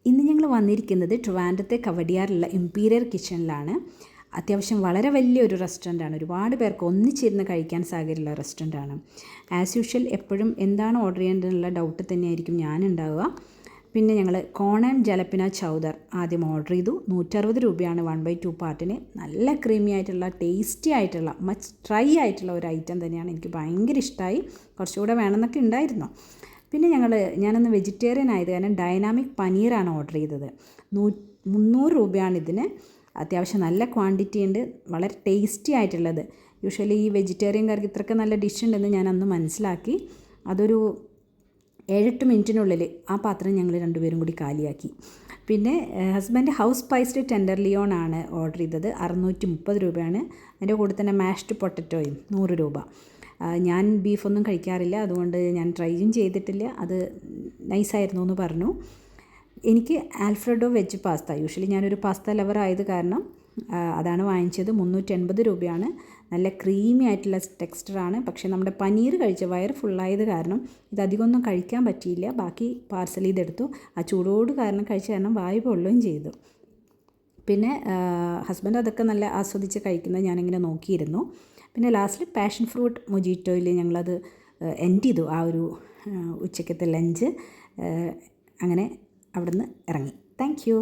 ഇന്ന് ഞങ്ങൾ വന്നിരിക്കുന്നത് ട്രിവാൻഡ്രത്തെ കവടിയാറുള്ള ഇമ്പീരിയൽ കിച്ചണിലാണ്. അത്യാവശ്യം വളരെ വലിയൊരു റെസ്റ്റോറൻ്റാണ്. ഒരുപാട് പേർക്ക് ഒന്നിച്ചിരുന്ന് കഴിക്കാൻ സാധ്യതയുള്ള റെസ്റ്റോറൻ്റാണ്. ആസ് യൂഷ്വൽ എപ്പോഴും എന്താണ് ഓർഡർ ചെയ്യേണ്ടതെന്നുള്ള ഡൗട്ട് തന്നെയായിരിക്കും ഞാനുണ്ടാവുക. പിന്നെ ഞങ്ങൾ കോൺ ജലപ്പിന ചൗദർ ആദ്യം ഓർഡർ ചെയ്തു. 160 രൂപയാണ് 1/2 പാർട്ടിന്. നല്ല ക്രീമി ആയിട്ടുള്ള ടേസ്റ്റി ആയിട്ടുള്ള മച്ച് ട്രൈ ആയിട്ടുള്ള ഒരു ഐറ്റം തന്നെയാണ്. എനിക്ക് ഭയങ്കര ഇഷ്ടമായി. കുറച്ചുകൂടെ വേണമെന്നൊക്കെ ഉണ്ടായിരുന്നു. പിന്നെ ഞാനൊന്ന് വെജിറ്റേറിയൻ ആയത് കാരണം ഡൈനാമിക് പനീറാണ് ഓർഡർ ചെയ്തത്. 300 രൂപയാണ് ഇതിന്. അത്യാവശ്യം നല്ല ക്വാണ്ടിറ്റി ഉണ്ട്, വളരെ ടേസ്റ്റി ആയിട്ടുള്ളത്. യൂഷ്വലി ഈ വെജിറ്റേറിയൻകാർക്ക് ഇത്രയ്ക്ക് നല്ല ഡിഷ് ഉണ്ടെന്ന് ഞാൻ അന്ന് മനസ്സിലാക്കി. അതൊരു 7-8 മിനിറ്റിനുള്ളിൽ ആ പാത്രം ഞങ്ങൾ രണ്ടുപേരും കൂടി കാലിയാക്കി. പിന്നെ husband house spiced tenderloin ആണ് ഓർഡർ ചെയ്തത്. 630 രൂപയാണ്. അതിൻ്റെ കൂടെ തന്നെ മാഷ്ഡ് പൊട്ടറ്റോയും 100 രൂപ. ഞാൻ ബീഫൊന്നും കഴിക്കാറില്ല, അതുകൊണ്ട് ഞാൻ ട്രൈയും ചെയ്തിട്ടില്ല. അത് നൈസായിരുന്നു എന്ന് പറഞ്ഞു. എനിക്ക് ആൽഫ്രെഡോ വെജ് പാസ്ത, യൂഷ്വലി ഞാനൊരു പാസ്ത ലവർ ആയത് കാരണം അതാണ് വാങ്ങിച്ചത്. 380 രൂപയാണ്. നല്ല ക്രീമി ആയിട്ടുള്ള ടെക്സ്ചറാണ്. പക്ഷേ നമ്മുടെ പനീർ കഴിച്ച വയറ് ഫുള്ളായത് കാരണം ഇതധികമൊന്നും കഴിക്കാൻ പറ്റിയില്ല. ബാക്കി പാർസൽ ചെയ്തെടുത്തു. ആ ചൂടോട് കാരണം കഴിച്ച കാരണം വായു പൊള്ളുകയും ചെയ്തു. പിന്നെ ഹസ്ബൻഡ് അതൊക്കെ നല്ല ആസ്വദിച്ച് കഴിക്കുന്നത് ഞാനിങ്ങനെ നോക്കിയിരുന്നു. പിന്നെ ലാസ്റ്റിൽ പാഷൻ ഫ്രൂട്ട് മൊജിറ്റോയിൽ ഞങ്ങളത് എൻഡ് ചെയ്തു. ആ ഒരു ഉച്ചക്കത്തെ ലഞ്ച് അങ്ങനെ അവിടുന്ന് ഇറങ്ങി. Thank you.